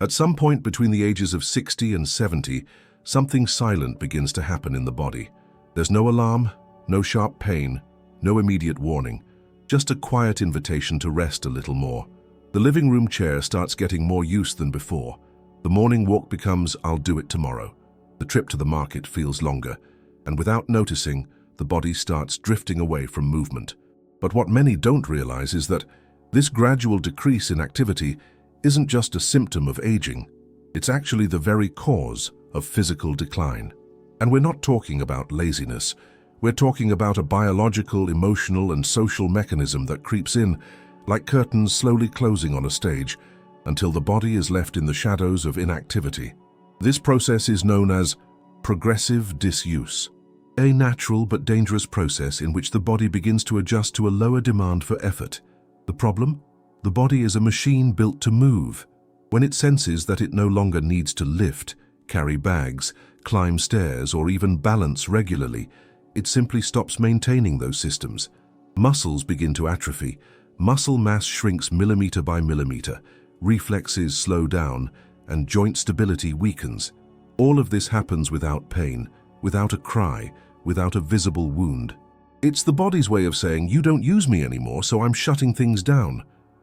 At some point between the ages of 60 and 70, something silent begins to happen in the body. There's no alarm, no sharp pain, no immediate warning, just a quiet invitation to rest a little more. The living room chair starts getting more use than before. The morning walk becomes, "I'll do it tomorrow." The trip to the market feels longer, and without noticing, the body starts drifting away from movement. But what many don't realize is that this gradual decrease in activity isn't just a symptom of aging. It's actually the very cause of physical decline. And we're not talking about laziness. We're talking about a biological, emotional, and social mechanism that creeps in, like curtains slowly closing on a stage, until the body is left in the shadows of inactivity. This process is known as progressive disuse, a natural but dangerous process in which the body begins to adjust to a lower demand for effort. The problem? The body is a machine built to move. When it senses that it no longer needs to lift, carry bags, climb stairs, or even balance regularly, it simply stops maintaining those systems. Muscles begin to atrophy. Muscle mass shrinks millimeter by millimeter. Reflexes slow down, and joint stability weakens. All of this happens without pain, without a cry, without a visible wound. It's the body's way of saying, "You don't use me anymore, so I'm shutting things down."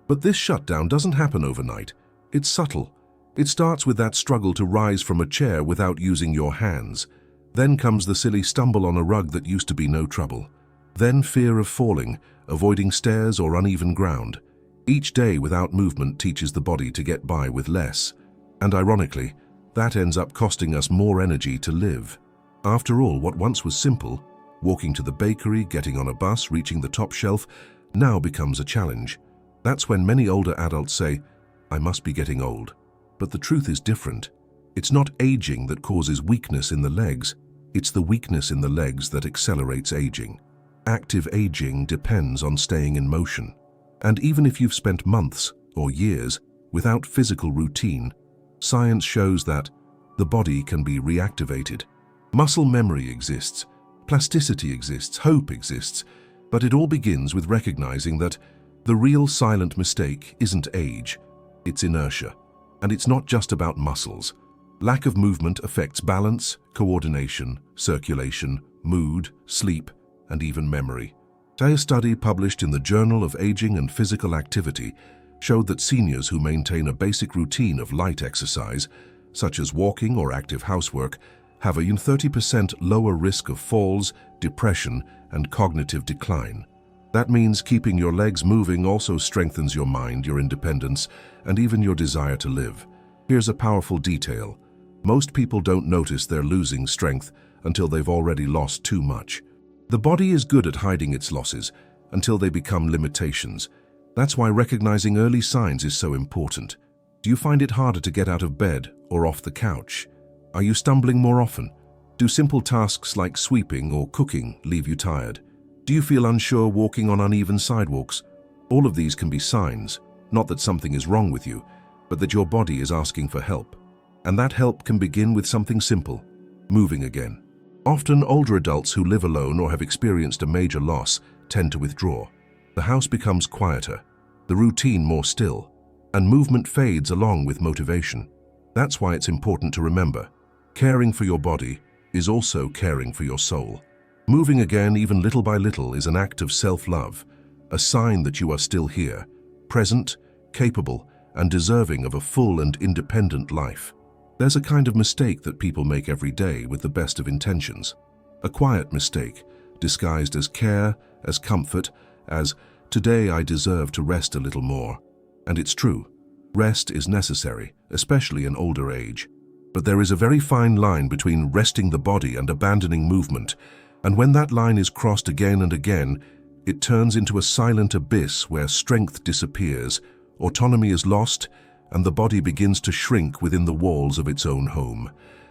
But this shutdown doesn't happen overnight. It's subtle. It starts with that struggle to rise from a chair without using your hands. Then comes the silly stumble on a rug that used to be no trouble. Then fear of falling, avoiding stairs or uneven ground. Each day without movement teaches the body to get by with less. And ironically, that ends up costing us more energy to live. After all, what once was simple, walking to the bakery, getting on a bus, reaching the top shelf, now becomes a challenge. That's when many older adults say, "I must be getting old." But the truth is different. It's not aging that causes weakness in the legs. It's the weakness in the legs that accelerates aging. Active aging depends on staying in motion. And even if you've spent months or years without physical routine, science shows that the body can be reactivated. Muscle memory exists, plasticity exists, hope exists, but it all begins with recognizing that the real silent mistake isn't age, it's inertia. And it's not just about muscles. Lack of movement affects balance, coordination, circulation, mood, sleep, and even memory. A study published in the Journal of Aging and Physical Activity showed that seniors who maintain a basic routine of light exercise, such as walking or active housework, have a 30% lower risk of falls, depression, and cognitive decline. That means keeping your legs moving also strengthens your mind, your independence, and even your desire to live. Here's a powerful detail. Most people don't notice they're losing strength until they've already lost too much. The body is good at hiding its losses until they become limitations. That's why recognizing early signs is so important. Do you find it harder to get out of bed or off the couch? Are you stumbling more often? Do simple tasks like sweeping or cooking leave you tired? Do you feel unsure walking on uneven sidewalks? All of these can be signs, not that something is wrong with you, but that your body is asking for help. And that help can begin with something simple, moving again. Often older adults who live alone or have experienced a major loss tend to withdraw. The house becomes quieter, the routine more still, and movement fades along with motivation. That's why it's important to remember, caring for your body is also caring for your soul. Moving again, even little by little, is an act of self-love, a sign that you are still here, present, capable, and deserving of a full and independent life. There's a kind of mistake that people make every day with the best of intentions. A quiet mistake, disguised as care, as comfort, as, "Today I deserve to rest a little more." And it's true. Rest is necessary, especially in older age. But there is a very fine line between resting the body and abandoning movement. And when that line is crossed again and again, it turns into a silent abyss where strength disappears, autonomy is lost, and the body begins to shrink within the walls of its own home.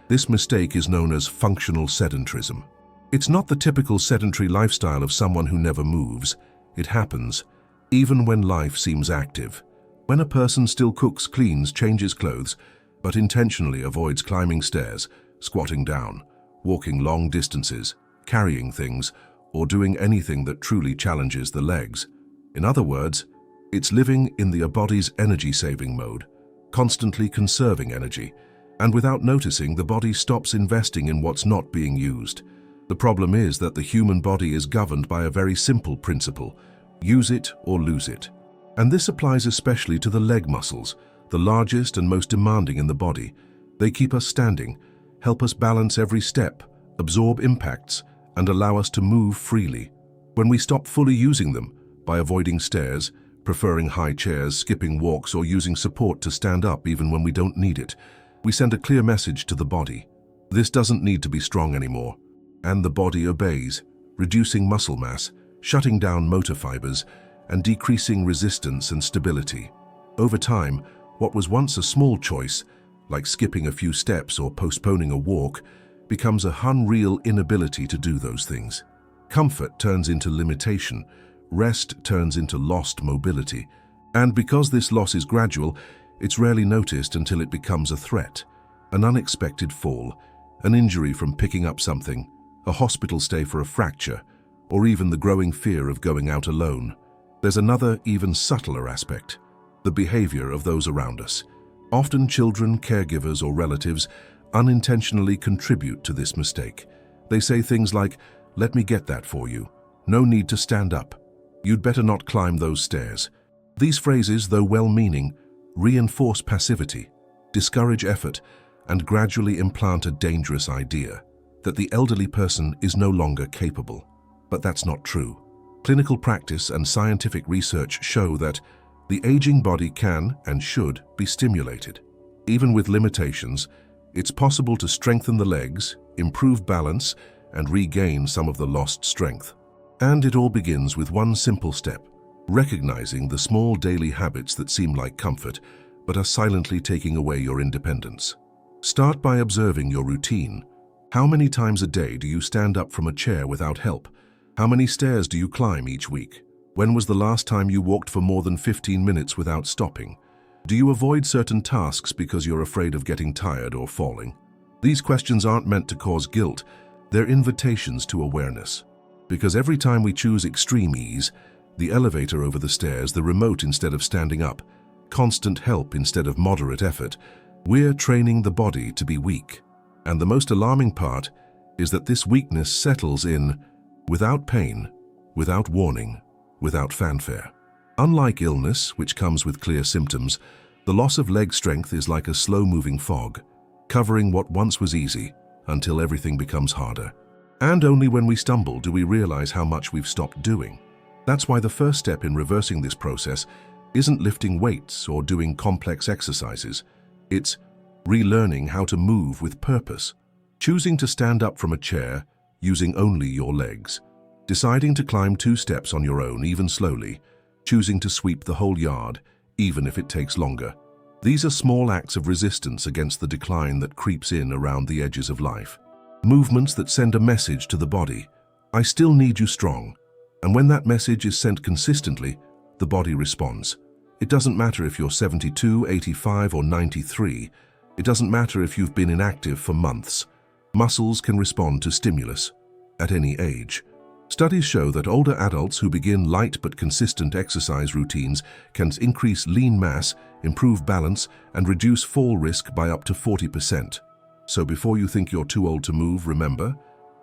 This mistake is known as functional sedentarism. It's not the typical sedentary lifestyle of someone who never moves. It happens, even when life seems active. When a person still cooks, cleans, changes clothes, but intentionally avoids climbing stairs, squatting down, walking long distances, carrying things, or doing anything that truly challenges the legs. In other words, it's living in the body's energy-saving mode. constantly conserving energy, and without noticing, the body stops investing in what's not being used. The problem is that the human body is governed by a very simple principle: use it or lose it. And this applies especially to the leg muscles, the largest and most demanding in the body. They keep us standing, help us balance every step, absorb impacts, and allow us to move freely. When we stop fully using them, by avoiding stairs, preferring high chairs, skipping walks, or using support to stand up even when we don't need it, we send a clear message to the body. This doesn't need to be strong anymore. And the body obeys, reducing muscle mass, shutting down motor fibers, and decreasing resistance and stability. Over time, what was once a small choice, like skipping a few steps or postponing a walk, becomes an unreal inability to do those things. Comfort turns into limitation, rest turns into lost mobility, and because this loss is gradual, it's rarely noticed until it becomes a threat, an unexpected fall, an injury from picking up something, a hospital stay for a fracture, or even the growing fear of going out alone. There's another, even subtler aspect: the behavior of those around us. Often children, caregivers, or relatives unintentionally contribute to this mistake. They say things like, "Let me get that for you. No need to stand up. You'd better not climb those stairs." These phrases, though well-meaning, reinforce passivity, discourage effort, and gradually implant a dangerous idea that the elderly person is no longer capable. But that's not true. Clinical practice and scientific research show that the aging body can and should be stimulated. Even with limitations, it's possible to strengthen the legs, improve balance, and regain some of the lost strength. And it all begins with one simple step: recognizing the small daily habits that seem like comfort, but are silently taking away your independence. Start by observing your routine. How many times a day do you stand up from a chair without help? How many stairs do you climb each week? When was the last time you walked for more than 15 minutes without stopping? Do you avoid certain tasks because you're afraid of getting tired or falling? These questions aren't meant to cause guilt. They're invitations to awareness. Because every time we choose extreme ease, the elevator over the stairs, the remote instead of standing up, constant help instead of moderate effort, we're training the body to be weak. And the most alarming part is that this weakness settles in without pain, without warning, without fanfare. Unlike illness, which comes with clear symptoms, the loss of leg strength is like a slow-moving fog, covering what once was easy until everything becomes harder. And only when we stumble do we realize how much we've stopped doing. That's why the first step in reversing this process isn't lifting weights or doing complex exercises. It's relearning how to move with purpose, choosing to stand up from a chair using only your legs, deciding to climb 2 steps on your own, even slowly, choosing to sweep the whole yard, even if it takes longer. These are small acts of resistance against the decline that creeps in around the edges of life. Movements that send a message to the body: I still need you strong. And when that message is sent consistently, the body responds. It doesn't matter if you're 72, 85, or 93. It doesn't matter if you've been inactive for months. Muscles can respond to stimulus at any age. Studies show that older adults who begin light but consistent exercise routines can increase lean mass, improve balance, and reduce fall risk by up to 40%. So before you think you're too old to move, remember,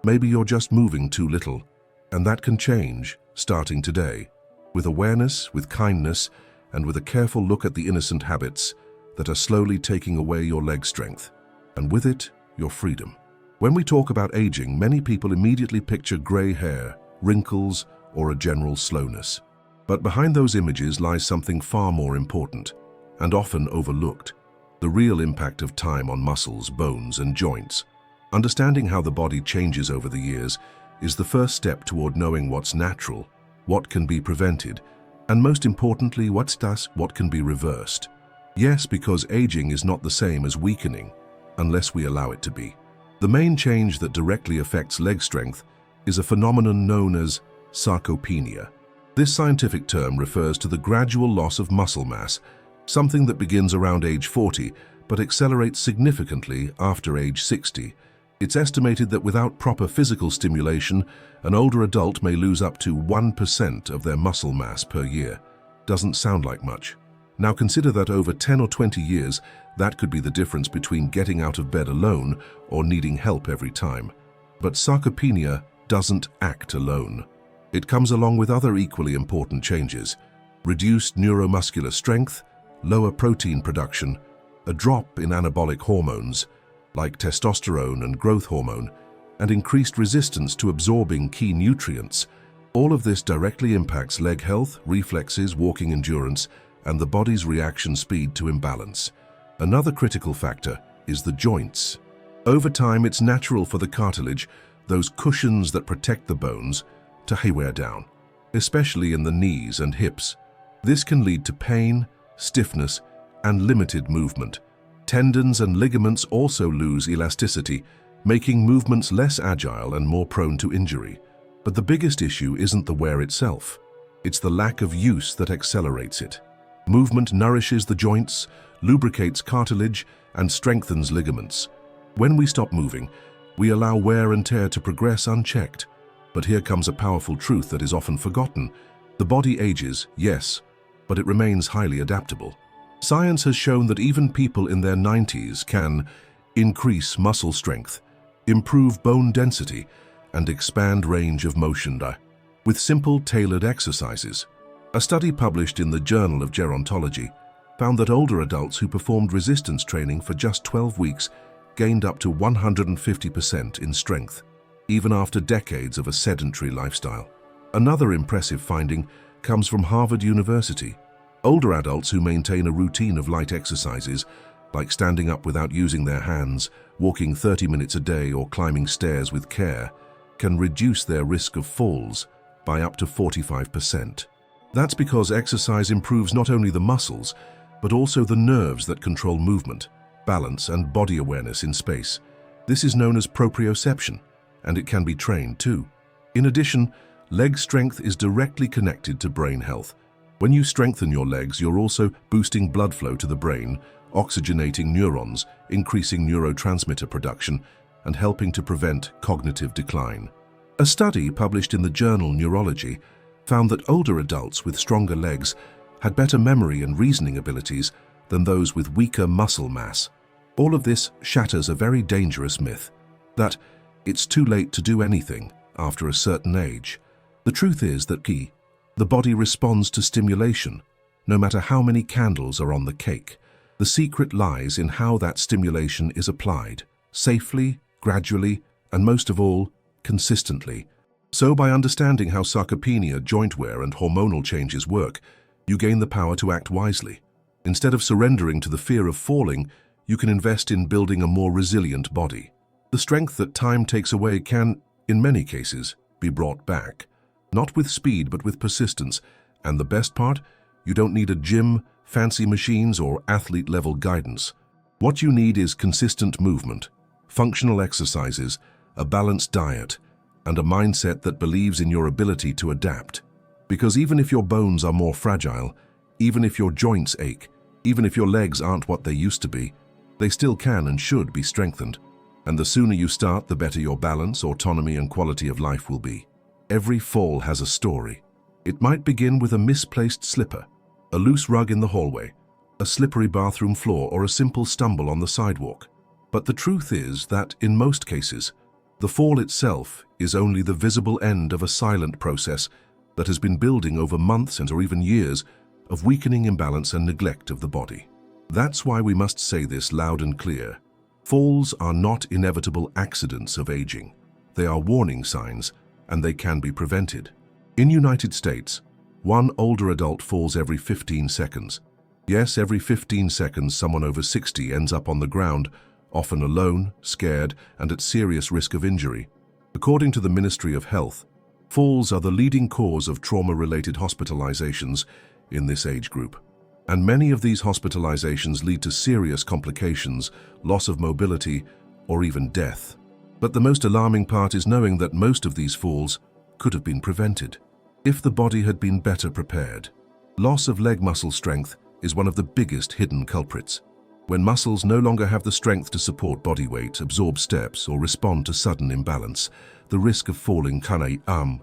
maybe you're just moving too little. And that can change, starting today, with awareness, with kindness, and with a careful look at the innocent habits that are slowly taking away your leg strength, and with it, your freedom. When we talk about aging, many people immediately picture gray hair, wrinkles, or a general slowness. But behind those images lies something far more important, and often overlooked: the real impact of time on muscles, bones, and joints. Understanding how the body changes over the years is the first step toward knowing what's natural, what can be prevented, and most importantly, what can be reversed. Yes, because aging is not the same as weakening, unless we allow it to be. The main change that directly affects leg strength is a phenomenon known as sarcopenia. This scientific term refers to the gradual loss of muscle mass, something that begins around age 40 but accelerates significantly after age 60. It's estimated that without proper physical stimulation, an older adult may lose up to 1% of their muscle mass per year. Doesn't sound like much. Now consider that over 10 or 20 years, that could be the difference between getting out of bed alone or needing help every time. But sarcopenia doesn't act alone. It comes along with other equally important changes: reduced neuromuscular strength, lower protein production, a drop in anabolic hormones like testosterone and growth hormone, and increased resistance to absorbing key nutrients. All of this directly impacts leg health, reflexes, walking endurance, and the body's reaction speed to imbalance. Another critical factor is the joints. Over time, it's natural for the cartilage, those cushions that protect the bones, to wear down, especially in the knees and hips. This can lead to pain, stiffness, and limited movement. Tendons and ligaments also lose elasticity, making movements less agile and more prone to injury. But the biggest issue isn't the wear itself. It's the lack of use that accelerates it. Movement nourishes the joints, lubricates cartilage, and strengthens ligaments. When we stop moving, we allow wear and tear to progress unchecked. But here comes a powerful truth that is often forgotten. The body ages, yes, but it remains highly adaptable. Science has shown that even people in their 90s can increase muscle strength, improve bone density, and expand range of motion with simple, tailored exercises. A study published in the Journal of Gerontology found that older adults who performed resistance training for just 12 weeks gained up to 150% in strength, even after decades of a sedentary lifestyle. Another impressive finding comes from Harvard University. Older adults who maintain a routine of light exercises, like standing up without using their hands, walking 30 minutes a day, or climbing stairs with care, can reduce their risk of falls by up to 45%. That's because exercise improves not only the muscles, but also the nerves that control movement, balance, and body awareness in space. This is known as proprioception, and it can be trained too. In addition, leg strength is directly connected to brain health. When you strengthen your legs, you're also boosting blood flow to the brain, oxygenating neurons, increasing neurotransmitter production, and helping to prevent cognitive decline. A study published in the journal Neurology found that older adults with stronger legs had better memory and reasoning abilities than those with weaker muscle mass. All of this shatters a very dangerous myth, that it's too late to do anything after a certain age. The truth is that the body responds to stimulation, no matter how many candles are on the cake. The secret lies in how that stimulation is applied, safely, gradually, and most of all, consistently. So by understanding how sarcopenia, joint wear, and hormonal changes work, you gain the power to act wisely. Instead of surrendering to the fear of falling, you can invest in building a more resilient body. The strength that time takes away can, in many cases, be brought back. Not with speed, but with persistence. And the best part? You don't need a gym, fancy machines, or athlete-level guidance. What you need is consistent movement, functional exercises, a balanced diet, and a mindset that believes in your ability to adapt. Because even if your bones are more fragile, even if your joints ache, even if your legs aren't what they used to be, they still can and should be strengthened. And the sooner you start, the better your balance, autonomy, and quality of life will be. Every fall has a story. It might begin with a misplaced slipper, a loose rug in the hallway, a slippery bathroom floor, or a simple stumble on the sidewalk. But the truth is that, in most cases, the fall itself is only the visible end of a silent process that has been building over months and or even years of weakening imbalance and neglect of the body. That's why we must say this loud and clear. Falls are not inevitable accidents of aging. They are warning signs, and they can be prevented. In United States, one older adult falls every 15 seconds. Yes, every 15 seconds someone over 60 ends up on the ground, often alone, scared, and at serious risk of injury. According to the Ministry of Health, falls are the leading cause of trauma-related hospitalizations in this age group. And many of these hospitalizations lead to serious complications, loss of mobility, or even death. But the most alarming part is knowing that most of these falls could have been prevented if the body had been better prepared. Loss of leg muscle strength is one of the biggest hidden culprits. When muscles no longer have the strength to support body weight, absorb steps, or respond to sudden imbalance, the risk of falling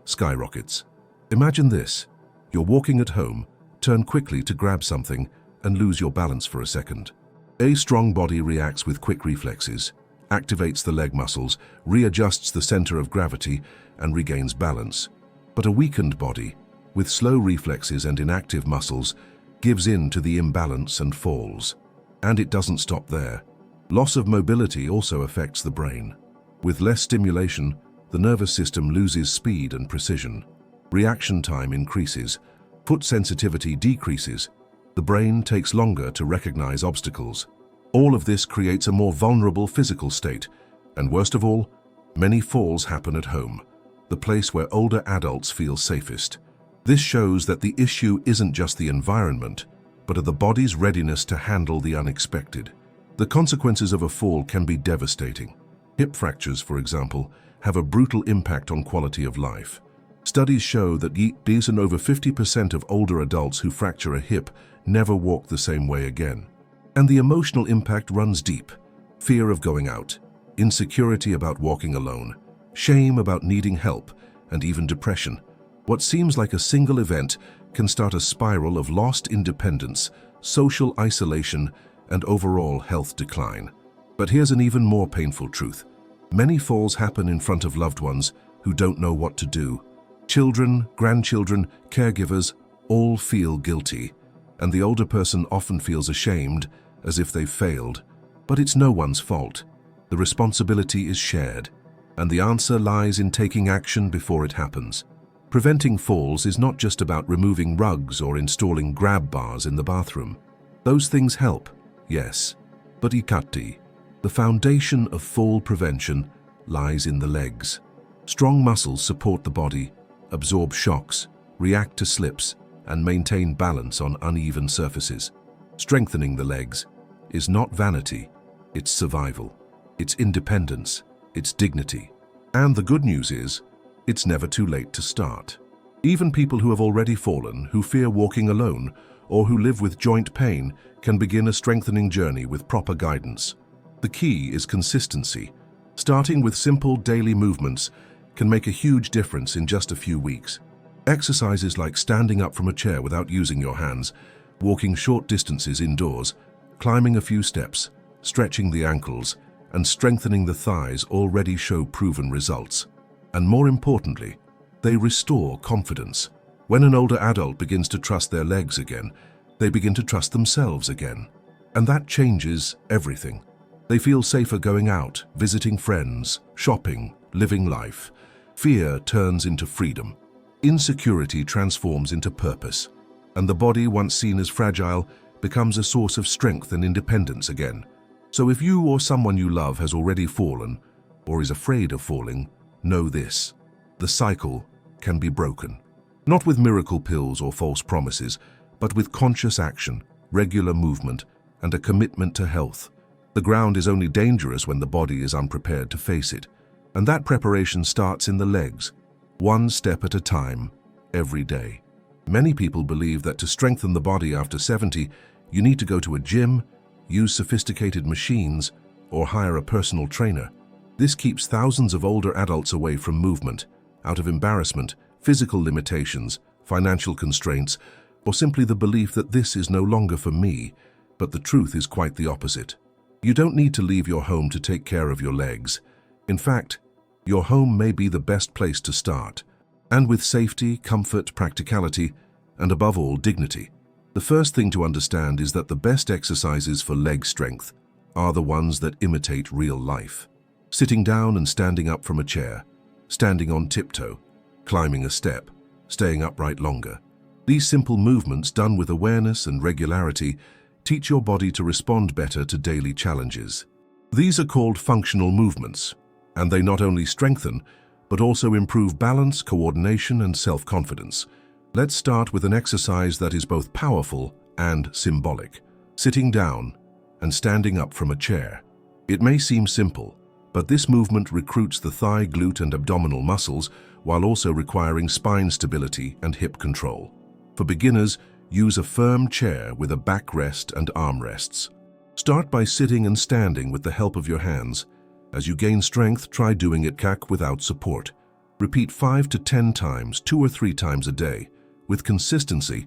skyrockets. Imagine this. You're walking at home, turn quickly to grab something, and lose your balance for a second. A strong body reacts with quick reflexes, activates the leg muscles, readjusts the center of gravity, and regains balance. But a weakened body, with slow reflexes and inactive muscles, gives in to the imbalance and falls. And it doesn't stop there. Loss of mobility also affects the brain. With less stimulation, the nervous system loses speed and precision. Reaction time increases, foot sensitivity decreases, the brain takes longer to recognize obstacles. All of this creates a more vulnerable physical state, and worst of all, many falls happen at home, the place where older adults feel safest. This shows that the issue isn't just the environment, but the body's readiness to handle the unexpected. The consequences of a fall can be devastating. Hip fractures, for example, have a brutal impact on quality of life. Studies show that over 50% of older adults who fracture a hip never walk the same way again. And the emotional impact runs deep. Fear of going out, insecurity about walking alone, shame about needing help, and even depression. What seems like a single event can start a spiral of lost independence, social isolation, and overall health decline. But here's an even more painful truth. Many falls happen in front of loved ones who don't know what to do. Children, grandchildren, caregivers all feel guilty, and the older person often feels ashamed, as if they've failed. But it's no one's fault. The responsibility is shared, and the answer lies in taking action before it happens. Preventing falls is not just about removing rugs or installing grab bars in the bathroom. Those things help, yes, but the foundation of fall prevention, lies in the legs. Strong muscles support the body, absorb shocks, react to slips, and maintain balance on uneven surfaces. Strengthening the legs is not vanity, it's survival, it's independence, it's dignity. And the good news is, it's never too late to start. Even people who have already fallen, who fear walking alone, or who live with joint pain, can begin a strengthening journey with proper guidance. The key is consistency. Starting with simple daily movements can make a huge difference in just a few weeks. Exercises like standing up from a chair without using your hands, walking short distances indoors, climbing a few steps, stretching the ankles, and strengthening the thighs already show proven results. And more importantly, they restore confidence. When an older adult begins to trust their legs again, they begin to trust themselves again. And that changes everything. They feel safer going out, visiting friends, shopping, living life. Fear turns into freedom. Insecurity transforms into purpose. And the body, once seen as fragile, becomes a source of strength and independence again. So if you or someone you love has already fallen, or is afraid of falling, know this: the cycle can be broken. Not with miracle pills or false promises, but with conscious action, regular movement, and a commitment to health. The ground is only dangerous when the body is unprepared to face it. And that preparation starts in the legs, one step at a time, every day. Many people believe that to strengthen the body after 70, you need to go to a gym, use sophisticated machines, or hire a personal trainer. This keeps thousands of older adults away from movement, out of embarrassment, physical limitations, financial constraints, or simply the belief that this is no longer for me. But the truth is quite the opposite. You don't need to leave your home to take care of your legs. In fact, your home may be the best place to start. And with safety, comfort, practicality, and above all, dignity. The first thing to understand is that the best exercises for leg strength are the ones that imitate real life. Sitting down and standing up from a chair, standing on tiptoe, climbing a step, staying upright longer. These simple movements, done with awareness and regularity, teach your body to respond better to daily challenges. These are called functional movements, and they not only strengthen, but also improve balance, coordination, and self-confidence. Let's start with an exercise that is both powerful and symbolic: sitting down and standing up from a chair. It may seem simple, but this movement recruits the thigh, glute, and abdominal muscles while also requiring spine stability and hip control. For beginners, use a firm chair with a backrest and armrests. Start by sitting and standing with the help of your hands. As you gain strength, try doing it without support. Repeat 5 to 10 times, 2 or 3 times a day. With consistency,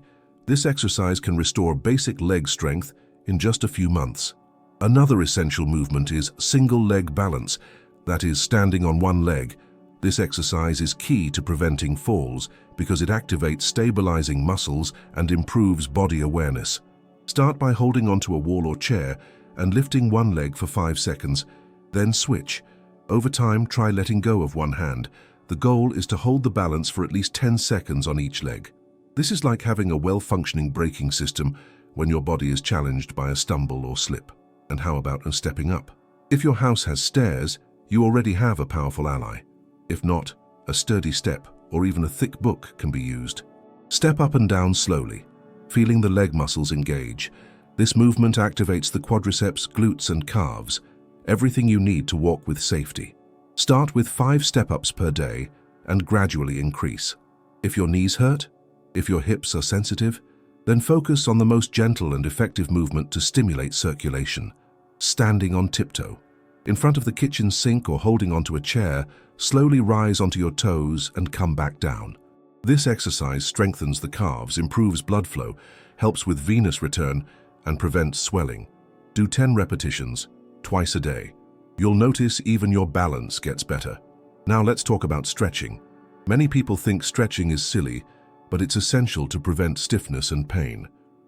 This exercise can restore basic leg strength in just a few months. Another essential movement is single leg balance, that is, standing on one leg. This exercise is key to preventing falls because it activates stabilizing muscles and improves body awareness. Start by holding onto a wall or chair and lifting one leg for 5 seconds, then switch. Over time, try letting go of one hand. The goal is to hold the balance for at least 10 seconds on each leg. This is like having a well-functioning braking system when your body is challenged by a stumble or slip. And how about stepping up? If your house has stairs, you already have a powerful ally. If not, a sturdy step or even a thick book can be used. Step up and down slowly, feeling the leg muscles engage. This movement activates the quadriceps, glutes, and calves, everything you need to walk with safety. Start with 5 step-ups per day and gradually increase. If your knees hurt, if your hips are sensitive, then focus on the most gentle and effective movement to stimulate circulation. Standing on tiptoe. In front of the kitchen sink or holding onto a chair, slowly rise onto your toes and come back down. This exercise strengthens the calves, improves blood flow, helps with venous return, and prevents swelling. Do 10 repetitions, twice a day. You'll notice even your balance gets better. Now let's talk about stretching. Many people think stretching is silly, but it's essential to prevent stiffness and pain.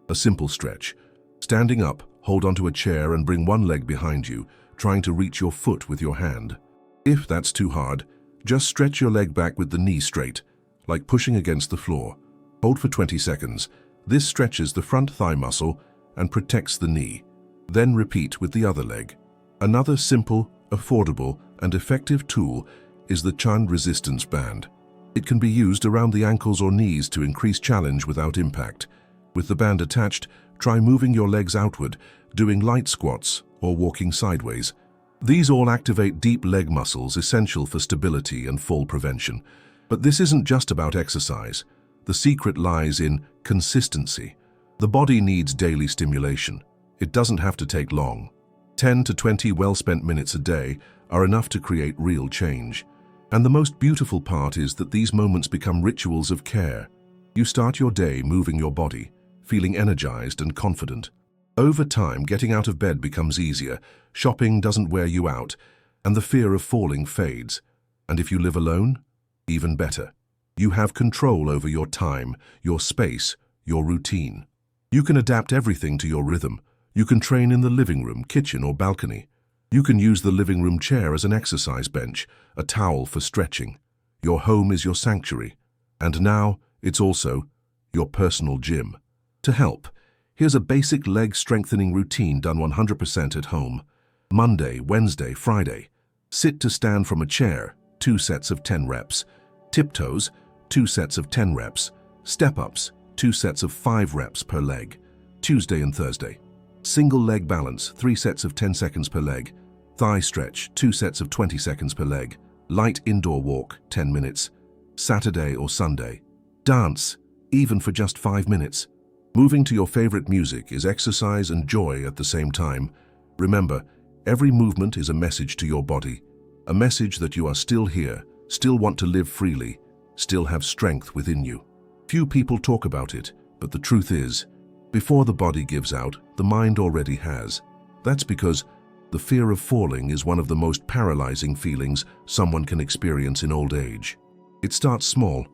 A simple stretch. Standing up, hold onto a chair and bring one leg behind you, trying to reach your foot with your hand. If that's too hard, just stretch your leg back with the knee straight, like pushing against the floor. Hold for 20 seconds. This stretches the front thigh muscle and protects the knee. Then repeat with the other leg. Another simple, affordable, and effective tool is the Chand resistance band. It can be used around the ankles or knees to increase challenge without impact. With the band attached, try moving your legs outward, doing light squats or walking sideways. These all activate deep leg muscles essential for stability and fall prevention. But this isn't just about exercise. The secret lies in consistency. The body needs daily stimulation. It doesn't have to take long. 10 to 20 well-spent minutes a day are enough to create real change. And the most beautiful part is that these moments become rituals of care. You start your day moving your body, feeling energized and confident. Over time, getting out of bed becomes easier, shopping doesn't wear you out, and the fear of falling fades. And if you live alone, even better. You have control over your time, your space, your routine. You can adapt everything to your rhythm. You can train in the living room, kitchen, or balcony. You can use the living room chair as an exercise bench, a towel for stretching. Your home is your sanctuary. And now, it's also your personal gym. To help, here's a basic leg strengthening routine done 100% at home. Monday, Wednesday, Friday. Sit to stand from a chair, 2 sets of 10 reps. Tiptoes, 2 sets of 10 reps. Step-ups, 2 sets of 5 reps per leg. Tuesday and Thursday. Single leg balance, 3 sets of 10 seconds per leg. Thigh stretch, 2 sets of 20 seconds per leg. Light indoor walk, 10 minutes. Saturday or Sunday. Dance, even for just 5 minutes. Moving to your favorite music is exercise and joy at the same time. Remember, every movement is a message to your body. A message that you are still here, still want to live freely, still have strength within you. Few people talk about it, but the truth is, before the body gives out, the mind already has. That's because the fear of falling is one of the most paralyzing feelings someone can experience in old age. It starts small,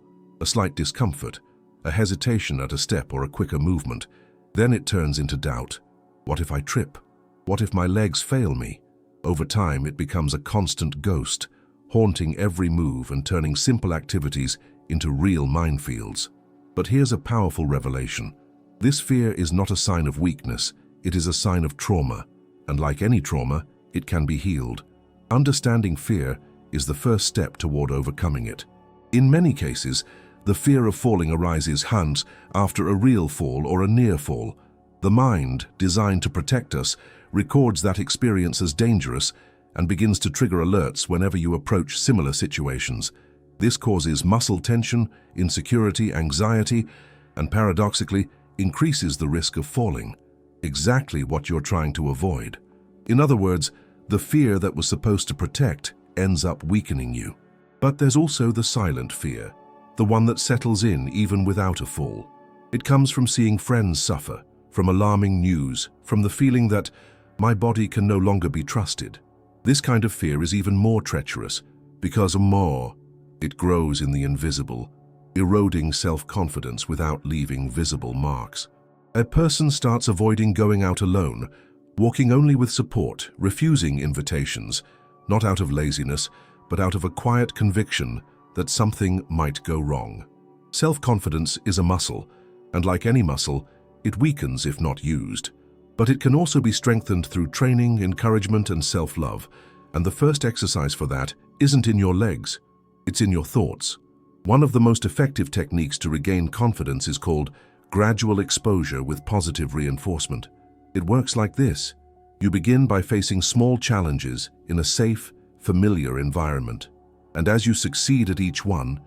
a slight discomfort, a hesitation at a step or a quicker movement. Then it turns into doubt. What if I trip? What if my legs fail me? Over time, it becomes a constant ghost, haunting every move and turning simple activities into real minefields. But here's a powerful revelation. This fear is not a sign of weakness, it is a sign of trauma. And like any trauma, it can be healed. Understanding fear is the first step toward overcoming it. In many cases, the fear of falling arises after a real fall or a near fall. The mind, designed to protect us, records that experience as dangerous and begins to trigger alerts whenever you approach similar situations. This causes muscle tension, insecurity, anxiety, and paradoxically, increases the risk of falling. Exactly what you're trying to avoid. In other words, the fear that was supposed to protect ends up weakening you. But there's also the silent fear, the one that settles in even without a fall. It comes from seeing friends suffer, from alarming news, from the feeling that my body can no longer be trusted. This kind of fear is even more treacherous because it grows in the invisible, eroding self-confidence without leaving visible marks. A person starts avoiding going out alone, walking only with support, refusing invitations, not out of laziness, but out of a quiet conviction that something might go wrong. Self-confidence is a muscle, and like any muscle, it weakens if not used. But it can also be strengthened through training, encouragement, and self-love. And the first exercise for that isn't in your legs, it's in your thoughts. One of the most effective techniques to regain confidence is called gradual exposure with positive reinforcement. It works like this. You begin by facing small challenges in a safe, familiar environment. And as you succeed at each one,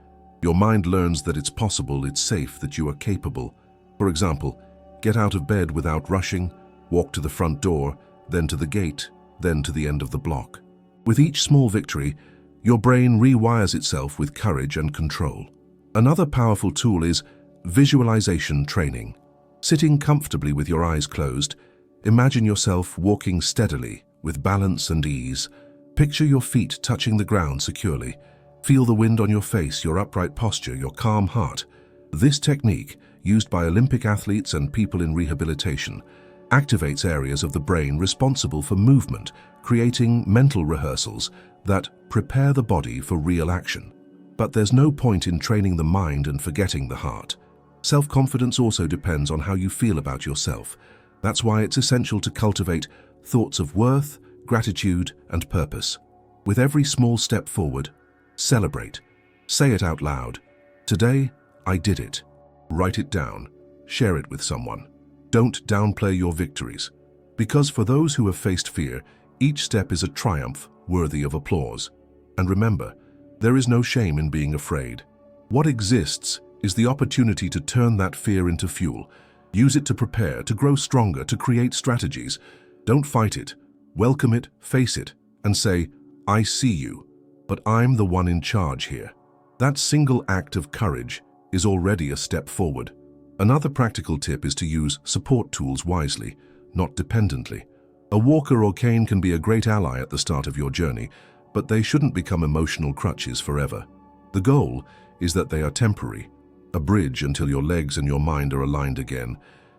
your mind learns that it's possible, it's safe, that you are capable. For example, get out of bed without rushing, walk to the front door, then to the gate, then to the end of the block. With each small victory, your brain rewires itself with courage and control. Another powerful tool is visualization training. Sitting comfortably with your eyes closed, imagine yourself walking steadily with balance and ease. Picture your feet touching the ground securely. Feel the wind on your face, your upright posture, your calm heart. This technique, used by Olympic athletes and people in rehabilitation, activates areas of the brain responsible for movement, creating mental rehearsals that prepare the body for real action. But there's no point in training the mind and forgetting the heart. Self-confidence also depends on how you feel about yourself. That's why it's essential to cultivate thoughts of worth, gratitude, and purpose. With every small step forward, celebrate. Say it out loud. Today, I did it. Write it down. Share it with someone. Don't downplay your victories. Because for those who have faced fear, each step is a triumph worthy of applause. And remember, there is no shame in being afraid. What exists is the opportunity to turn that fear into fuel. Use it to prepare, to grow stronger, to create strategies. Don't fight it. Welcome it, face it, and say, I see you, but I'm the one in charge here. That single act of courage is already a step forward. Another practical tip is to use support tools wisely, not dependently. A walker or cane can be a great ally at the start of your journey, but they shouldn't become emotional crutches forever. The goal is that they are temporary, a bridge until your legs and your mind are aligned again.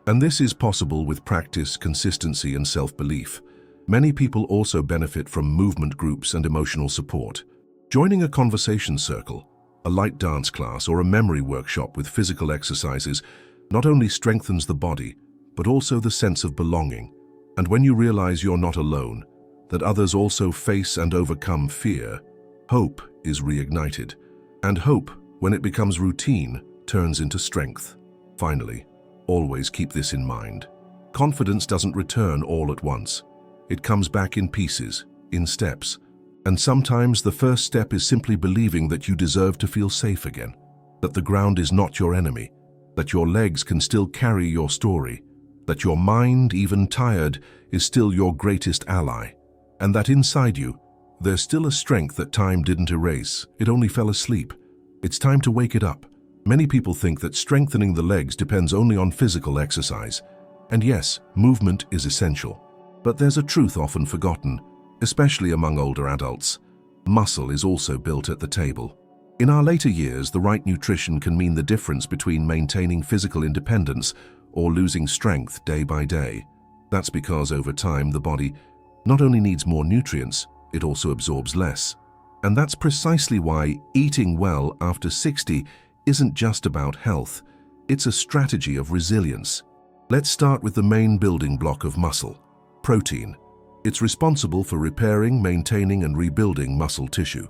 And this is possible with practice, consistency, and self-belief. Many people also benefit from movement groups and emotional support. Joining a conversation circle, a light dance class, or a memory workshop with physical exercises not only strengthens the body, but also the sense of belonging. And when you realize you're not alone, that others also face and overcome fear, hope is reignited. And hope, when it becomes routine, turns into strength. Finally, always keep this in mind. Confidence doesn't return all at once. It comes back in pieces, in steps. And sometimes the first step is simply believing that you deserve to feel safe again, that the ground is not your enemy, that your legs can still carry your story, that your mind, even tired, is still your greatest ally, and that inside you, there's still a strength that time didn't erase, it only fell asleep. It's time to wake it up. Many people think that strengthening the legs depends only on physical exercise. And yes, movement is essential. But there's a truth often forgotten, especially among older adults. Muscle is also built at the table. In our later years, the right nutrition can mean the difference between maintaining physical independence or losing strength day by day. That's because over time, the body not only needs more nutrients, it also absorbs less. And that's precisely why eating well after 60 isn't just about health. It's a strategy of resilience. Let's start with the main building block of muscle, protein. It's responsible for repairing, maintaining, and rebuilding muscle tissue.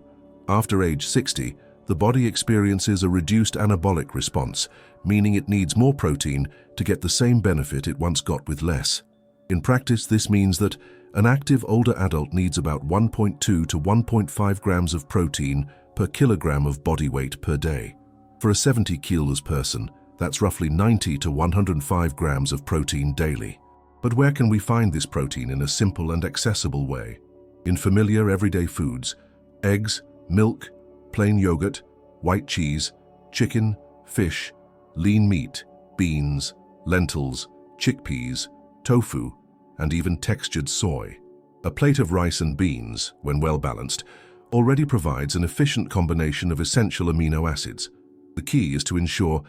After age 60, the body experiences a reduced anabolic response, meaning it needs more protein to get the same benefit it once got with less. In practice, this means that an active older adult needs about 1.2 to 1.5 grams of protein per kilogram of body weight per day. For a 70 kilos person, that's roughly 90 to 105 grams of protein daily. But where can we find this protein in a simple and accessible way? In familiar everyday foods: eggs, milk, plain yogurt, white cheese, chicken, fish, lean meat, beans, lentils, chickpeas, tofu, and even textured soy. A plate of rice and beans, when well balanced, already provides an efficient combination of essential amino acids. The key is to ensure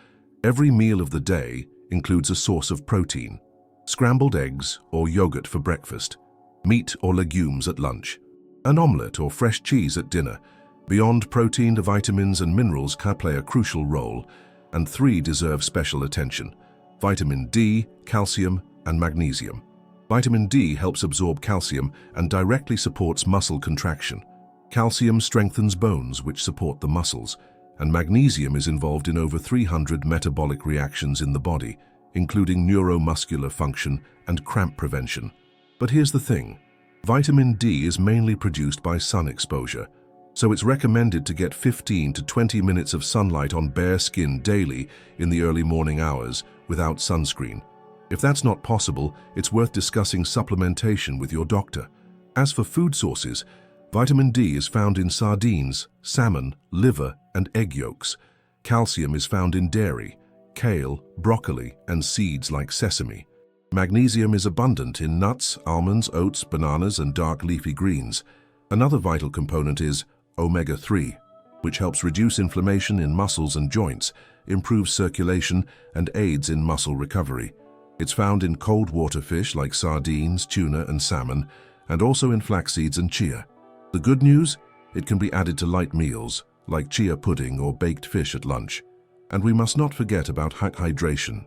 every meal of the day includes a source of protein: scrambled eggs or yogurt for breakfast, meat or legumes at lunch, an omelette or fresh cheese at dinner. Beyond protein, the vitamins and minerals can play a crucial role, and three deserve special attention: vitamin D, calcium, and magnesium. Vitamin D helps absorb calcium and directly supports muscle contraction. Calcium strengthens bones, which support the muscles, and magnesium is involved in over 300 metabolic reactions in the body, including neuromuscular function and cramp prevention. But here's the thing: vitamin D is mainly produced by sun exposure, so it's recommended to get 15 to 20 minutes of sunlight on bare skin daily in the early morning hours without sunscreen. If that's not possible, it's worth discussing supplementation with your doctor. As for food sources, vitamin D is found in sardines, salmon, liver, and egg yolks. Calcium is found in dairy, kale, broccoli, and seeds like sesame. Magnesium is abundant in nuts, almonds, oats, bananas, and dark leafy greens. Another vital component is omega-3, which helps reduce inflammation in muscles and joints, improves circulation, and aids in muscle recovery. It's found in cold water fish like sardines, tuna, and salmon, and also in flax seeds and chia. The good news? It can be added to light meals, like chia pudding or baked fish at lunch. And we must not forget about hydration.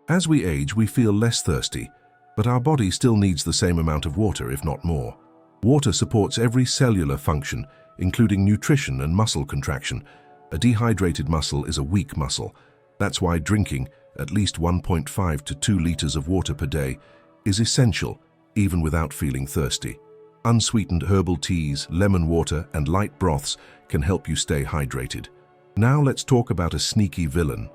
As we age, we feel less thirsty, but our body still needs the same amount of water, if not more. Water supports every cellular function, including nutrition and muscle contraction. A dehydrated muscle is a weak muscle. That's why drinking at least 1.5 to 2 liters of water per day is essential, even without feeling thirsty. Unsweetened herbal teas, lemon water, and light broths can help you stay hydrated. Now let's talk about a sneaky villain: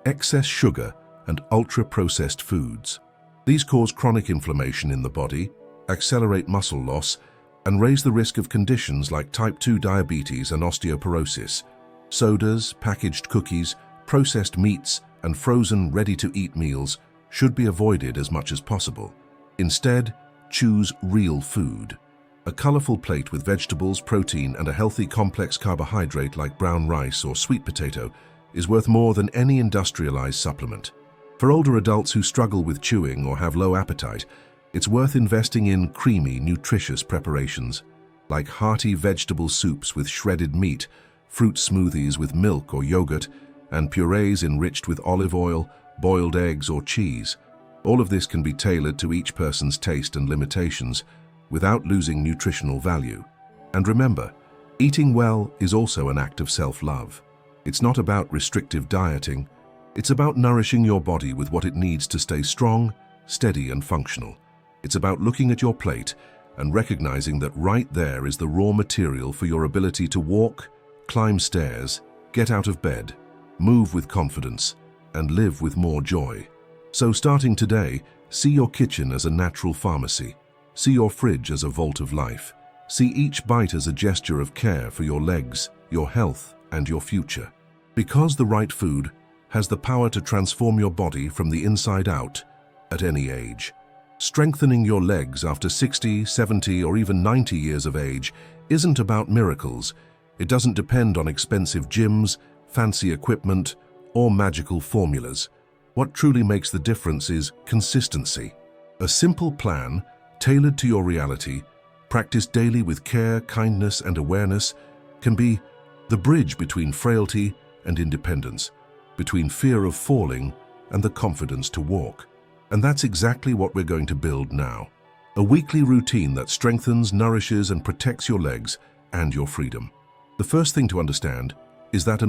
excess sugar and ultra-processed foods. These cause chronic inflammation in the body, accelerate muscle loss, and raise the risk of conditions like type 2 diabetes and osteoporosis. Sodas, packaged cookies, processed meats, and frozen ready-to-eat meals should be avoided as much as possible. Instead, choose real food. A colorful plate with vegetables, protein, and a healthy complex carbohydrate like brown rice or sweet potato is worth more than any industrialized supplement. For older adults who struggle with chewing or have low appetite, it's worth investing in creamy, nutritious preparations, like hearty vegetable soups with shredded meat, fruit smoothies with milk or yogurt, and purees enriched with olive oil, boiled eggs, or cheese. All of this can be tailored to each person's taste and limitations, without losing nutritional value. And remember, eating well is also an act of self-love. It's not about restrictive dieting. It's about nourishing your body with what it needs to stay strong, steady, and functional. It's about looking at your plate and recognizing that right there is the raw material for your ability to walk, climb stairs, get out of bed, move with confidence, and live with more joy. So starting today, see your kitchen as a natural pharmacy. See your fridge as a vault of life. See each bite as a gesture of care for your legs, your health, and your future. Because the right food has the power to transform your body from the inside out at any age. Strengthening your legs after 60, 70, or even 90 years of age isn't about miracles. It doesn't depend on expensive gyms, fancy equipment, or magical formulas. What truly makes the difference is consistency. A simple plan, tailored to your reality, practiced daily with care, kindness, and awareness, can be the bridge between frailty and independence, between fear of falling and the confidence to walk. And that's exactly what we're going to build now. A weekly routine that strengthens, nourishes, and protects your legs and your freedom. The first thing to understand is that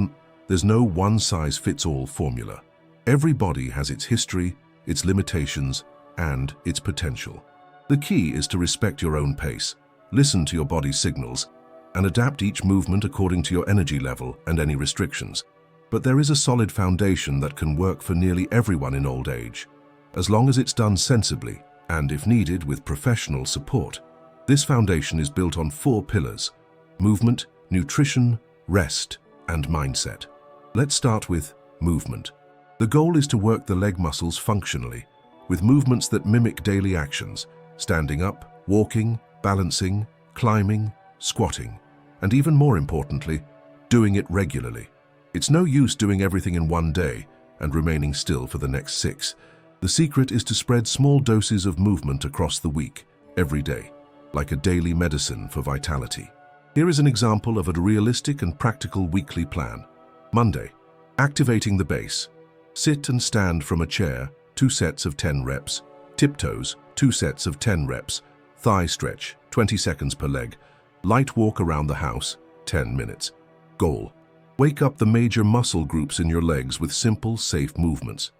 there's no one-size-fits-all formula. Every body has its history, its limitations, and its potential. The key is to respect your own pace, listen to your body's signals, and adapt each movement according to your energy level and any restrictions. But there is a solid foundation that can work for nearly everyone in old age, as long as it's done sensibly and, if needed, with professional support. This foundation is built on 4 pillars: movement, nutrition, rest, and mindset. Let's start with movement. The goal is to work the leg muscles functionally, with movements that mimic daily actions, standing up, walking, balancing, climbing, squatting, and even more importantly, doing it regularly. It's no use doing everything in one day and remaining still for the next 6. The secret is to spread small doses of movement across the week, every day, like a daily medicine for vitality. Here is an example of a realistic and practical weekly plan. Monday, activating the base. Sit and stand from a chair, 2 sets of 10 reps. Tiptoes, 2 sets of 10 reps. Thigh stretch, 20 seconds per leg. Light walk around the house, 10 minutes. Goal: wake up the major muscle groups in your legs with simple, safe movements.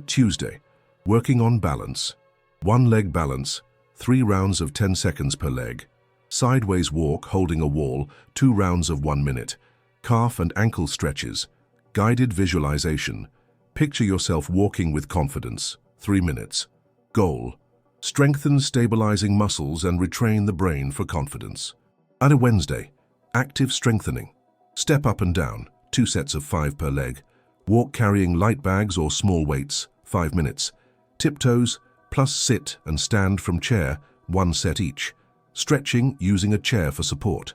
Tuesday, working on balance. 1 leg balance, 3 rounds of 10 seconds per leg. Sideways walk holding a wall, 2 rounds of 1 minute. Calf and ankle stretches. Guided visualization. Picture yourself walking with confidence, 3 minutes. Goal: strengthen stabilizing muscles and retrain the brain for confidence. On a Wednesday, active strengthening. Step up and down, 2 sets of 5 per leg. Walk carrying light bags or small weights, 5 minutes. Tiptoes plus sit and stand from chair, 1 set each. Stretching using a chair for support.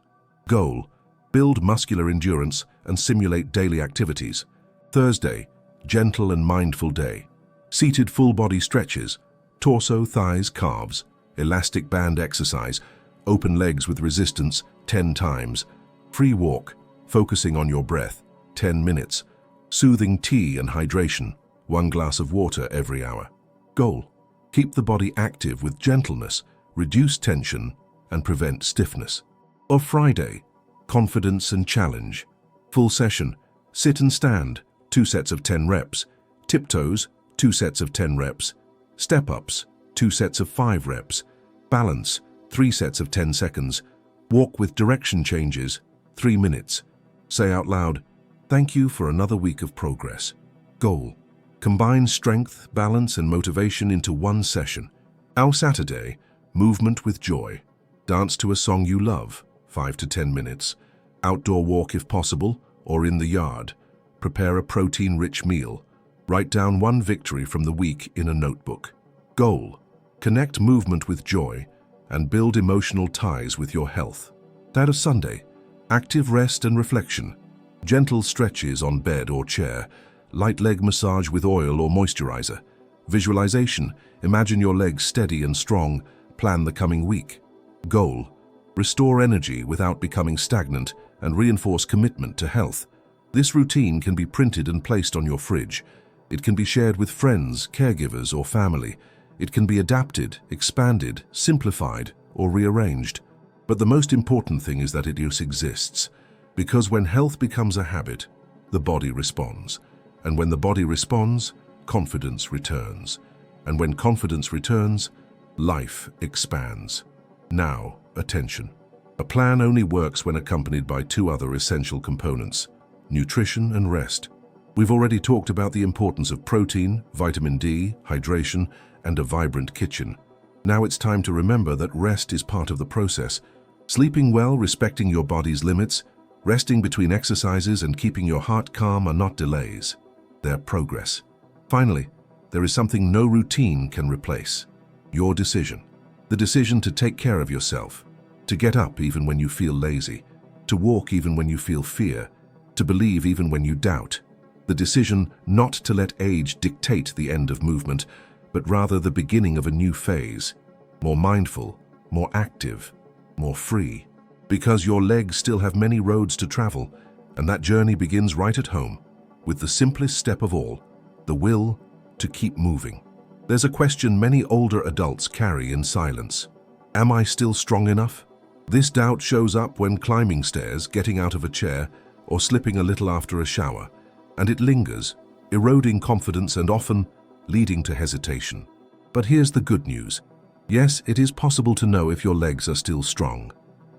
Goal: build muscular endurance and simulate daily activities. Thursday, gentle and mindful day. Seated full body stretches, torso, thighs, calves, elastic band exercise, open legs with resistance 10 times. Free walk, focusing on your breath, 10 minutes. Soothing tea and hydration, 1 glass of water every hour. Goal: keep the body active with gentleness, reduce tension, and prevent stiffness. Or Friday, confidence and challenge. Full session, sit and stand, 2 sets of 10 reps. Tiptoes, 2 sets of 10 reps. Step-ups, 2 sets of 5 reps. Balance, 3 sets of 10 seconds. Walk with direction changes, 3 minutes. Say out loud, "Thank you for another week of progress." Goal: combine strength, balance, and motivation into 1 session. Our Saturday, movement with joy. Dance to a song you love, 5 to 10 minutes. Outdoor walk if possible, or in the yard. Prepare a protein-rich meal. Write down 1 victory from the week in a notebook. Goal: connect movement with joy and build emotional ties with your health. That is Sunday, active rest and reflection. Gentle stretches on bed or chair. Light leg massage with oil or moisturizer. Visualization: imagine your legs steady and strong. Plan the coming week. Goal: restore energy without becoming stagnant and reinforce commitment to health. This routine can be printed and placed on your fridge. It can be shared with friends, caregivers, or family. It can be adapted, expanded, simplified, or rearranged. But the most important thing is that it exists. Because when health becomes a habit, the body responds. And when the body responds, confidence returns. And when confidence returns, life expands. Now, attention. A plan only works when accompanied by 2 other essential components: nutrition and rest. We've already talked about the importance of protein, vitamin D, hydration, and a vibrant kitchen. Now it's time to remember that rest is part of the process. Sleeping well, respecting your body's limits, resting between exercises, and keeping your heart calm are not delays. They're progress. Finally, there is something no routine can replace: your decision. The decision to take care of yourself, to get up even when you feel lazy, to walk even when you feel fear, to believe even when you doubt. The decision not to let age dictate the end of movement, but rather the beginning of a new phase, more mindful, more active, more free. Because your legs still have many roads to travel, and that journey begins right at home, with the simplest step of all, the will to keep moving. There's a question many older adults carry in silence. Am I still strong enough? This doubt shows up when climbing stairs, getting out of a chair, or slipping a little after a shower, and it lingers, eroding confidence and often leading to hesitation. But here's the good news. Yes, it is possible to know if your legs are still strong,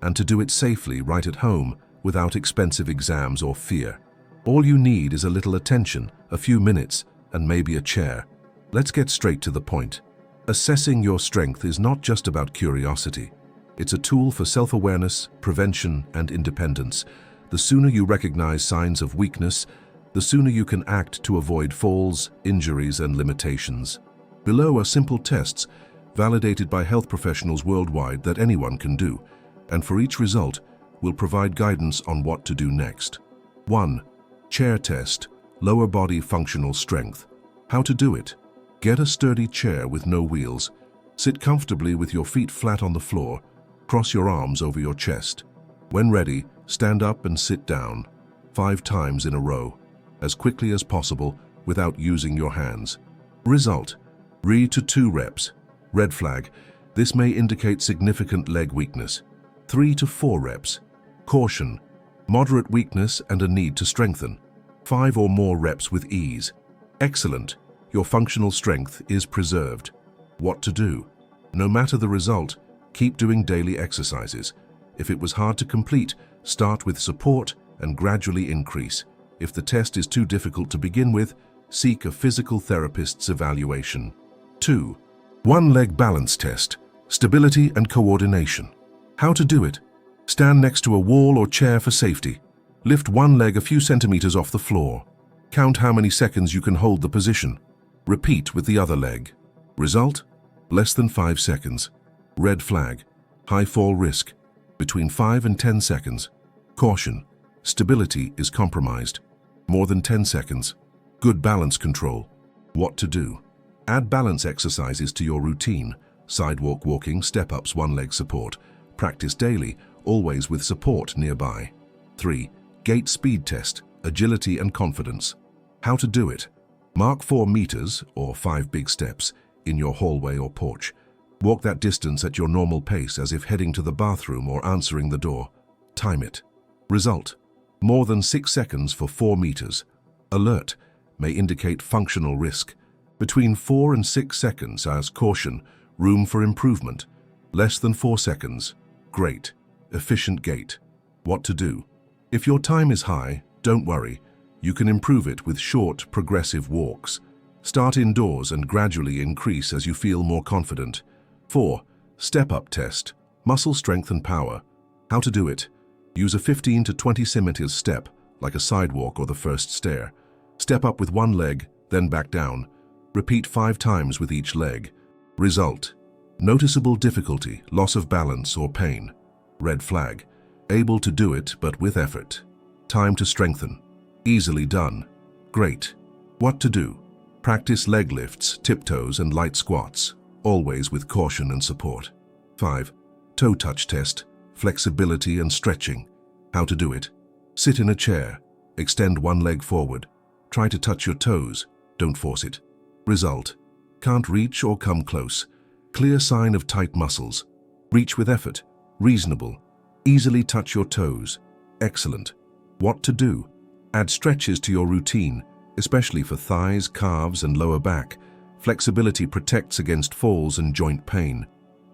and to do it safely right at home without expensive exams or fear. All you need is a little attention, a few minutes, and maybe a chair. Let's get straight to the point. Assessing your strength is not just about curiosity. It's a tool for self-awareness, prevention, and independence. The sooner you recognize signs of weakness, the sooner you can act to avoid falls, injuries, and limitations. Below are simple tests validated by health professionals worldwide that anyone can do, and for each result, we'll provide guidance on what to do next. 1. Chair test, lower body functional strength. How to do it? Get a sturdy chair with no wheels. Sit comfortably with your feet flat on the floor. Cross your arms over your chest. When ready, stand up and sit down 5 times in a row, as quickly as possible without using your hands. Result: 3 to 2 reps. Red flag: this may indicate significant leg weakness. 3 to 4 reps. Caution: moderate weakness and a need to strengthen. 5 or more reps with ease. Excellent. Your functional strength is preserved. What to do? No matter the result, keep doing daily exercises. If it was hard to complete, start with support and gradually increase. If the test is too difficult to begin with, seek a physical therapist's evaluation. 2. One-leg balance test, stability and coordination. How to do it? Stand next to a wall or chair for safety. Lift one leg a few centimeters off the floor. Count how many seconds you can hold the position. Repeat with the other leg. Result: less than 5 seconds. Red flag: high fall risk, between 5 and 10 seconds. Caution: stability is compromised. More than 10 seconds. Good balance control. What to do? Add balance exercises to your routine. Sidewalk walking, step-ups, one-leg support. Practice daily, always with support nearby. 3. Gait speed test, agility and confidence. How to do it? Mark 4 meters, or 5 big steps, in your hallway or porch. Walk that distance at your normal pace as if heading to the bathroom or answering the door. Time it. Result: more than 6 seconds for 4 meters. Alert: may indicate functional risk. Between 4 and 6 seconds as caution, room for improvement. Less than 4 seconds. Great. Efficient gait. What to do? If your time is high, don't worry. You can improve it with short, progressive walks. Start indoors and gradually increase as you feel more confident. 4. Step-up test, muscle strength and power. How to do it? Use a 15 to 20 centimeters step, like a sidewalk or the first stair. Step up with one leg, then back down. Repeat 5 times with each leg. Result: noticeable difficulty, loss of balance or pain. Red flag: able to do it but with effort. Time to strengthen. Easily done. Great. What to do? Practice leg lifts, tiptoes and light squats, always with caution and support. 5. Toe touch test, flexibility and stretching. How to do it? Sit in a chair, extend one leg forward. Try to touch your toes, don't force it. Result: can't reach or come close. Clear sign of tight muscles. Reach with effort. Reasonable. Easily touch your toes. Excellent. What to do? Add stretches to your routine, especially for thighs, calves, and lower back. Flexibility protects against falls and joint pain.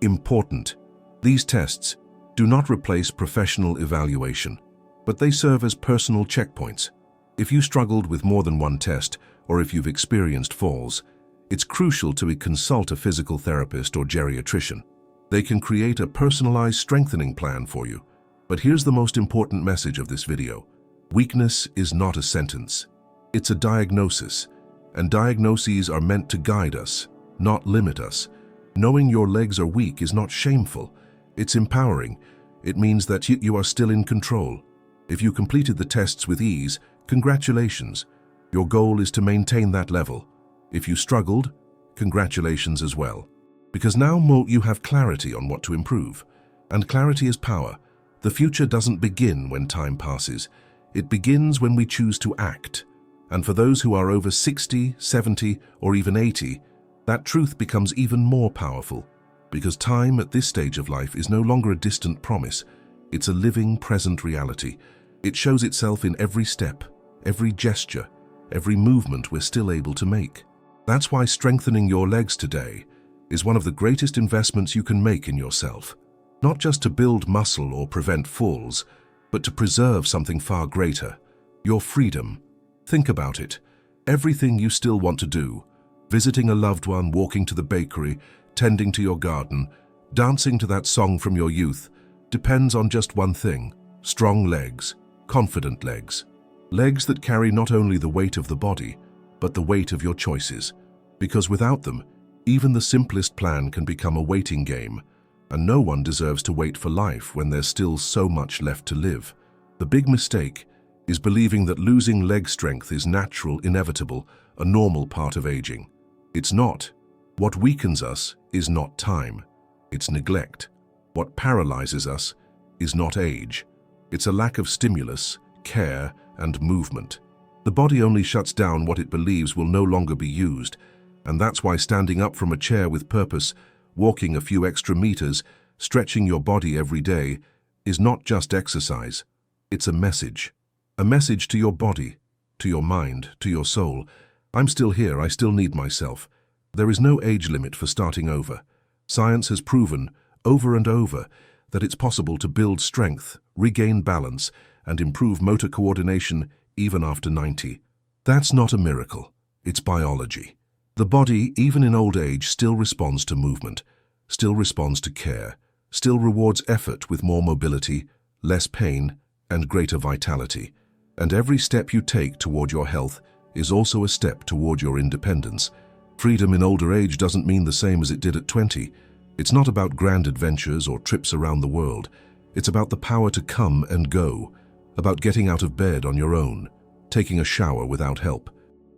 Important. These tests do not replace professional evaluation, but they serve as personal checkpoints. If you struggled with more than one test, or if you've experienced falls, it's crucial to consult a physical therapist or geriatrician. They can create a personalized strengthening plan for you. But here's the most important message of this video. Weakness is not a sentence. It's a diagnosis, and diagnoses are meant to guide us, not limit us. Knowing your legs are weak is not shameful. It's empowering. It means that you are still in control. If you completed the tests with ease, congratulations. Your goal is to maintain that level. If you struggled, congratulations as well. Because now you have clarity on what to improve. And clarity is power. The future doesn't begin when time passes. It begins when we choose to act. And for those who are over 60, 70, or even 80, that truth becomes even more powerful. Because time at this stage of life is no longer a distant promise. It's a living, present reality. It shows itself in every step, every gesture, every movement we're still able to make. That's why strengthening your legs today is one of the greatest investments you can make in yourself. Not just to build muscle or prevent falls, but to preserve something far greater, your freedom. Think about it. Everything you still want to do, visiting a loved one, walking to the bakery, tending to your garden, dancing to that song from your youth, depends on just one thing: strong legs, confident legs. Legs that carry not only the weight of the body, but the weight of your choices. Because without them, even the simplest plan can become a waiting game, and no one deserves to wait for life when there's still so much left to live. The big mistake is believing that losing leg strength is natural, inevitable, a normal part of aging. It's not. What weakens us is not time. It's neglect. What paralyzes us is not age. It's a lack of stimulus, care, and movement. The body only shuts down what it believes will no longer be used, and that's why standing up from a chair with purpose, walking a few extra meters, stretching your body every day, is not just exercise. It's a message. A message to your body, to your mind, to your soul. I'm still here, I still need myself. There is no age limit for starting over. Science has proven, over and over, that it's possible to build strength, regain balance, and improve motor coordination even after 90. That's not a miracle, it's biology. The body, even in old age, still responds to movement, still responds to care, still rewards effort with more mobility, less pain, and greater vitality. And every step you take toward your health is also a step toward your independence. Freedom in older age doesn't mean the same as it did at 20. It's not about grand adventures or trips around the world. It's about the power to come and go, about getting out of bed on your own, taking a shower without help,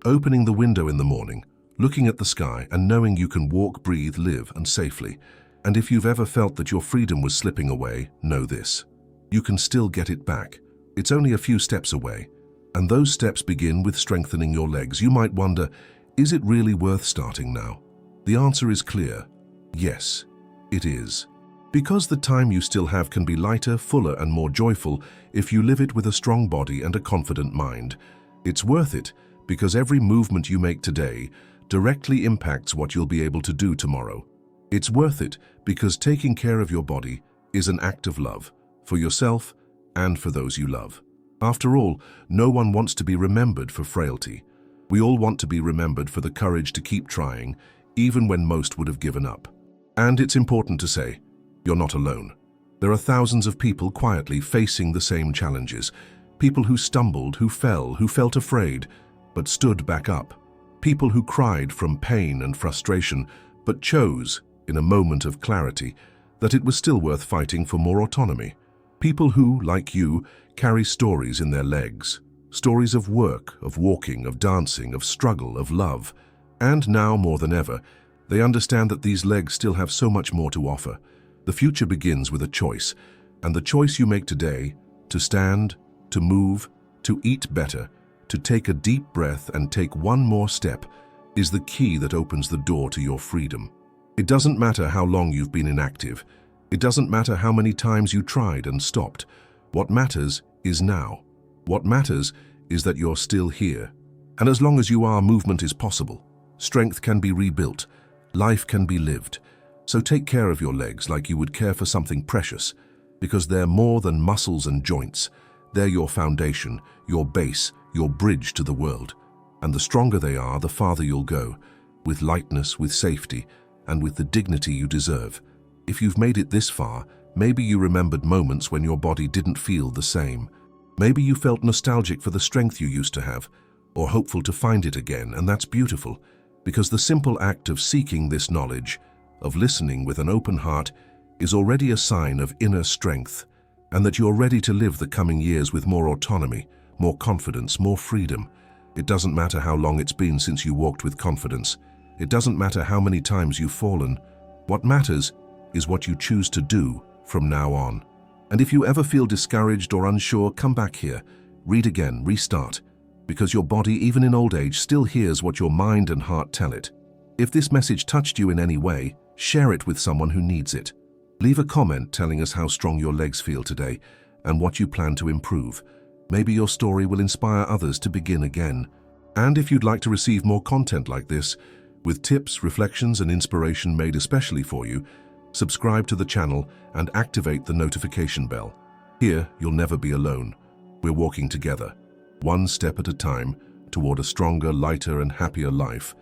opening the window in the morning, looking at the sky and knowing you can walk, breathe, live, and safely. And if you've ever felt that your freedom was slipping away, know this. You can still get it back. It's only a few steps away. And those steps begin with strengthening your legs. You might wonder, is it really worth starting now? The answer is clear. Yes, it is. Because the time you still have can be lighter, fuller, and more joyful if you live it with a strong body and a confident mind. It's worth it because every movement you make today directly impacts what you'll be able to do tomorrow. It's worth it because taking care of your body is an act of love for yourself and for those you love. After all, no one wants to be remembered for frailty. We all want to be remembered for the courage to keep trying, even when most would have given up. And it's important to say, you're not alone. There are thousands of people quietly facing the same challenges. People who stumbled, who felt afraid, but stood back up. People who cried from pain and frustration, but chose, in a moment of clarity, that it was still worth fighting for more autonomy. People who, like you, carry stories in their legs. Stories of work, of walking, of dancing, of struggle, of love. And now, more than ever, they understand that these legs still have so much more to offer. The future begins with a choice, and the choice you make today, to stand, to move, to eat better, to take a deep breath and take one more step, is the key that opens the door to your freedom. It doesn't matter how long you've been inactive. It doesn't matter how many times you tried and stopped. What matters is now. What matters is that you're still here. And as long as you are, movement is possible. Strength can be rebuilt. Life can be lived. So take care of your legs like you would care for something precious, because they're more than muscles and joints. They're your foundation, your base, your bridge to the world. And the stronger they are, the farther you'll go, with lightness, with safety, and with the dignity you deserve. If you've made it this far, maybe you remembered moments when your body didn't feel the same. Maybe you felt nostalgic for the strength you used to have, or hopeful to find it again, and that's beautiful, because the simple act of seeking this knowledge, of listening with an open heart, is already a sign of inner strength, and that you're ready to live the coming years with more autonomy, more confidence, more freedom. It doesn't matter how long it's been since you walked with confidence. It doesn't matter how many times you've fallen. What matters is what you choose to do from now on. And if you ever feel discouraged or unsure, come back here, read again, restart, because your body, even in old age, still hears what your mind and heart tell it. If this message touched you in any way, share it with someone who needs it. Leave a comment telling us how strong your legs feel today and what you plan to improve. Maybe your story will inspire others to begin again. And if you'd like to receive more content like this, with tips, reflections, and inspiration made especially for you, subscribe to the channel and activate the notification bell. Here, you'll never be alone. We're walking together, one step at a time, toward a stronger, lighter, and happier life.